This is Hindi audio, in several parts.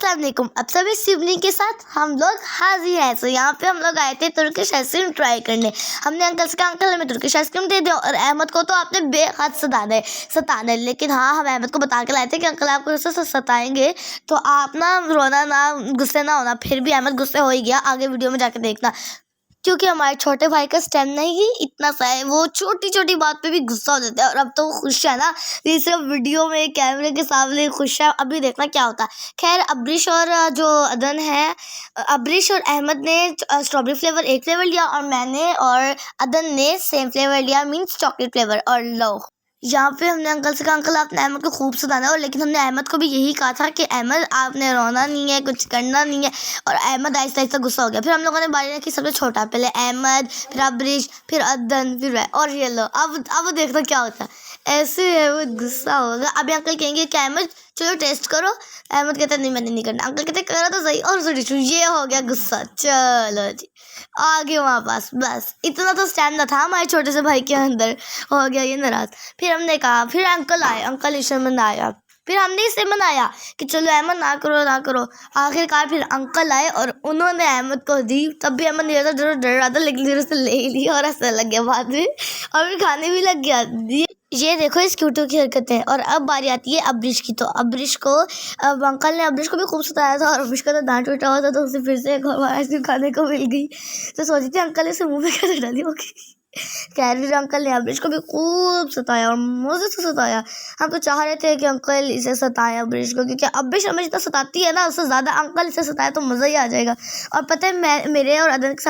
अस्सलाम वालेकुम। अब सभी सिबलिंग के साथ हम लोग हाजिर हैं। तो यहाँ पे हम लोग आए थे तुर्किश आइसक्रीम ट्राई करने। हमने अंकल से कहा अंकल हमें तुर्किश आइसक्रीम दे दो, और अहमद को तो आपने बेहद सताना है। लेकिन हाँ, हम अहमद को बता के लाए थे कि अंकल आपको ऐसे सताएंगे तो आप ना रोना ना, गुस्से ना होना। फिर भी अहमद गुस्से हो ही गया, आगे वीडियो में जाके देखना। क्योंकि हमारे छोटे भाई का स्टेमिना ही इतना सा है, वो छोटी छोटी बात पे भी गुस्सा हो जाता है। और अब तो वो खुश है ना, ये सिर्फ वीडियो में कैमरे के सामने खुश है। अभी देखना क्या होता है। खैर, अब्रिश और जो अदन है, अब्रिश और अहमद ने स्ट्रॉबेरी फ्लेवर एक फ्लेवर लिया, और मैंने और अदन ने सेम फ्लेवर लिया, मीन्स चॉकलेट फ्लेवर। और लो, यहाँ पे हमने अंकल से कहा अंकल आपने अहमद को खूब सताना है। लेकिन हमने अहमद को भी यही कहा था कि अहमद आपने रोना नहीं है, कुछ करना नहीं है। और अहमद आहिस्ता आहिस्ता गुस्सा हो गया। फिर हम लोगों ने बारी रखी सबसे छोटा, पहले अहमद, फिर अब्रिश, फिर अदन, फिर मैं। और ये लो, अब देखो क्या होता है। ऐसे अहमद गुस्सा होगा। अभी अंकल कहेंगे कि अहमद चलो टेस्ट करो। अहमद कहता नहीं मैंने नहीं करना। अंकल कहते करो तो सही। और ये हो गया गुस्सा। चलो जी, आगे वहाँ पास बस इतना तो स्टैंड था हमारे छोटे से भाई के अंदर। हो गया ये नाराज। फिर हमने कहा, फिर अंकल आए, अंकल इसे मनाया। फिर हमने इसे मनाया कि चलो अहमद ना करो ना करो। आखिरकार फिर अंकल आए और उन्होंने अहमद को दी। तब भी अहमद नहीं जरूर डर रहा था, लेकिन फिर उसने ले लिया और ऐसा लग गया बाद में, और फिर खाने भी लग गया। ये देखो इस क्यूटू की हरकतें। और अब बारी आती है अब्रिश की। तो अब्रिश को, अब अंकल ने अब्रिश को भी खूब सताया था, और अब्रिश का तो दांत टूटा हुआ था, तो उसे फिर से एक और आइसक्रीम खाने को मिल गई। तो सोची थी अंकल इसे मुँह में कैसे डाली होगी। खैर, फिर अंकल ने अब्रिश को भी खूब सताया और मज़े से सताया। हम तो चाह रहे थे कि अंकल इसे सताए अब्रिश को, क्योंकि अब्रिश हमें जितना सताती है ना, उससे ज़्यादा अंकल इसे सताए तो मज़ा ही आ जाएगा। और पता है, मेरे और अदन के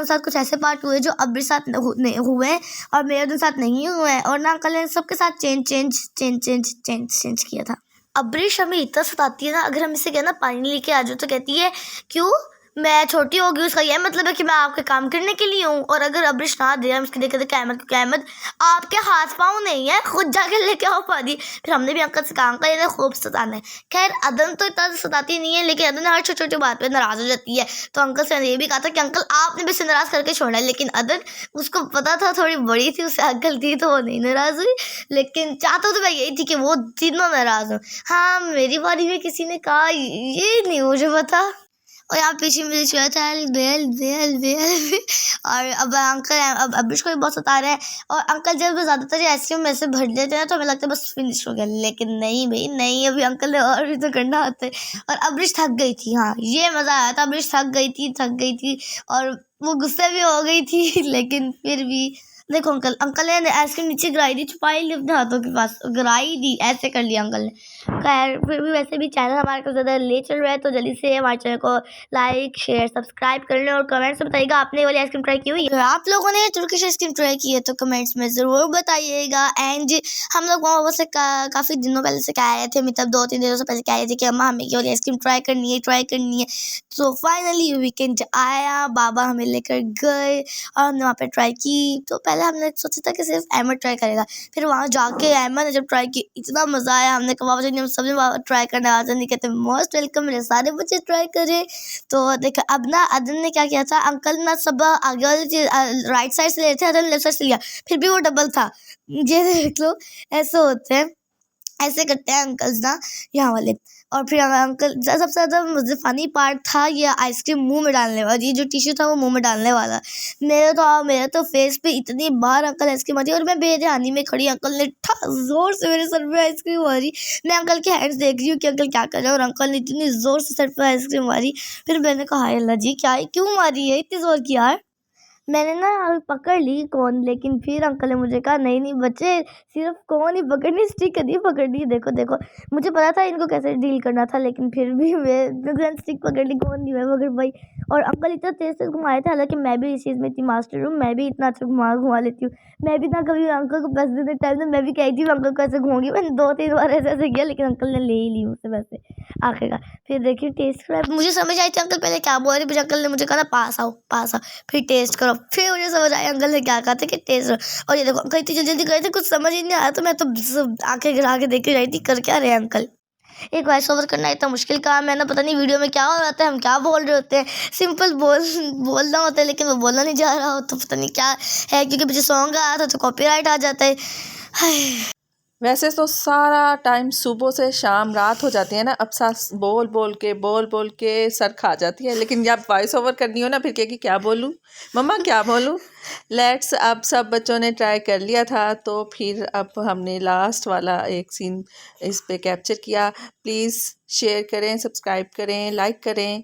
साथ कुछ ऐसे पार्ट हुए जो अब्रिश साथ हुए हैं और मेरे अदन साथ नहीं हुए हैं। और ना अंकल ने सबके साथ चेंज किया था। अब्रिश हमें इतना सताती है ना, अगर हम इसे कहना पानी लेके आ जाओ तो कहती है क्यों, मैं छोटी होगी, उसका यह मतलब है कि मैं आपके काम करने के लिए हूँ। और अगर अब्रिश ना दे, हम इसके देखे अहमद आपके हाथ पाँव नहीं है, खुद जाके लेके आओ पानी। फिर हमने भी अंकल से कहा अंकल इन्हें खूब सताना है। खैर, अदन तो इतना सताती नहीं है, लेकिन अदन हर छोटी छोटी बात पे नाराज़ हो जाती है। तो अंकल से ये भी कहा था कि अंकल आपने भी इसे नाराज़ करके छोड़ना है। लेकिन अदन, उसको पता था थोड़ी बड़ी थी, उससे अकल थी, तो वो नहीं नाराज़ हुई। लेकिन चाहता तो मैं यही थी कि वो तीनों नाराज़ हो। हाँ, मेरी बारी में किसी ने कहा ये नहीं मुझे पता। और यहाँ पीछे मुझे छुआ था बेल। और अब अंकल अब अब्रिश को भी बहुत सता रहे हैं। और अंकल जब ज़्यादातर आइसक्रीम में से भर देते हैं तो हमें लगता है बस फिनिश हो गया। लेकिन नहीं भाई नहीं, अभी अंकल ने और भी तो करना होता है। और अब्रिश थक गई थी। हाँ, ये मज़ा आया था। अब्रिश थक गई थी और वो गुस्से भी हो गई थी। लेकिन फिर भी देखो, अंकल ने आइसक्रीम नीचे गिराई दी, छुपाई ली अपने हाथों के पास, गिराई दी, ऐसे कर लिया अंकल ने। खैर, फिर भी वैसे भी चैनल हमारे को ज़्यादा ले चल रहा है, तो जल्दी से हमारे चैनल को लाइक शेयर सब्सक्राइब कर लें। और कमेंट्स में बताइएगा आपने ये वाली आइसक्रीम ट्राई की हुई है। अगर आप लोगों ने तुर्किश आइसक्रीम ट्राई की है तो कमेंट्स में ज़रूर बताइएगा। एंड हम लोग वहाँ से काफ़ी दिनों पहले से कह रहे थे, मतलब 2-3 दिनों से पहले कह रहे थे कि अम्मा हमें ये वाली आइसक्रीम ट्राई करनी है। तो फाइनली वीकेंड आया, बाबा हमें लेकर गए और हमने वहाँ पर ट्राई की। तो पहले हमने सोचा था कि सिर्फ अहमद ट्राई करेगा। फिर वहाँ जाके अहमद ने जब ट्राई की, इतना मज़ा आया। हमने कहा बाबा जी हम सभी ट्राई करने आते नहीं, कहते मोस्ट वेलकम, मेरे सारे बच्चे ट्राई करें। तो देखो, अब ना अदन ने क्या किया था, अंकल ना सब आगे वाले राइट साइड से लेते थे, अदन लेफ्ट साइड से लिया, फिर भी वो डबल था। ये देख लो, ऐसे होते हैं, ऐसे करते हैं अंकल्स ना यहाँ वाले। और फिर अंकल, सबसे ज़्यादा मुझे फ़नी पार्ट था ये आइसक्रीम मुंह में डालने वाला। ये जो टिश्यू था वो मुंह में डालने वाला। मेरे तो फेस पे इतनी बार अंकल आइसक्रीम मारी, और मैं बेध्यानी में खड़ी, अंकल ने ज़ोर से मेरे सर पे आइसक्रीम मारी। मैं अंकल के हैंड्स देख रही हूँ कि अंकल क्या कर रहे हैं, और अंकल ने इतनी ज़ोर से सर पे आइसक्रीम मारी। फिर मैंने कहा हाय अल्लाह जी, क्या है, क्यों मारी है इतनी ज़ोर की यार। मैंने ना पकड़ ली कोन, लेकिन फिर अंकल ने मुझे कहा नहीं बच्चे, सिर्फ कोन ही पकड़नी, स्टिक नहीं पकड़नी। देखो मुझे पता था इनको कैसे डील करना था, लेकिन फिर भी मैं स्टिक पकड़ ली, कोन नहीं मैं पकड़ पाई। और अंकल इतना तेज से घुमाए थे, हालांकि मैं भी इस चीज़ में इतनी मास्टर हूँ, मैं भी इतना अच्छा घुमा लेती हूँ। मैं भी ना कभी अंकल को पैसे देते टाइम में मैं भी कहती हूँ अंकल को ऐसे घूमूंगी। मैंने 2-3 बार ऐसे किया, लेकिन अंकल ने ले ही ली मुझसे पैसे आखिरकार। फिर देखिए टेस्ट करा, मुझे समझ आई थी अंकल पहले क्या बोल रहे, फिर अंकल ने मुझे कहा पास आओ, फिर टेस्ट करो। फिर मुझे समझ आया अंकल ने क्या कहा था कि टेस्ट करो। और ये देखो अंकल इतनी जल्दी गए थे, कुछ समझ ही नहीं आया, तो मैं तो आंखें गिरा के देख रही थी कर क्या रहे अंकल। एक वॉइस ओवर करना इतना मुश्किल काम है ना, पता नहीं वीडियो में क्या हो रहा है, हम क्या बोल रहे होते हैं। सिंपल बोलना होता है, लेकिन वो बोलना नहीं जा रहा हो, तो पता नहीं क्या है, क्योंकि पीछे सॉन्ग आया था तो कॉपीराइट आ जाता है। वैसे तो सारा टाइम सुबह से शाम रात हो जाती है ना, अब सास बोल बोल के सर खा जाती है, लेकिन जब वॉइस ओवर करनी हो ना फिर कहेगी क्या बोलूँ मम्मा क्या बोलूँ। लेट्स, अब सब बच्चों ने ट्राई कर लिया था तो फिर अब हमने लास्ट वाला एक सीन इस पे कैप्चर किया। प्लीज़ शेयर करें, सब्सक्राइब करें, लाइक करें।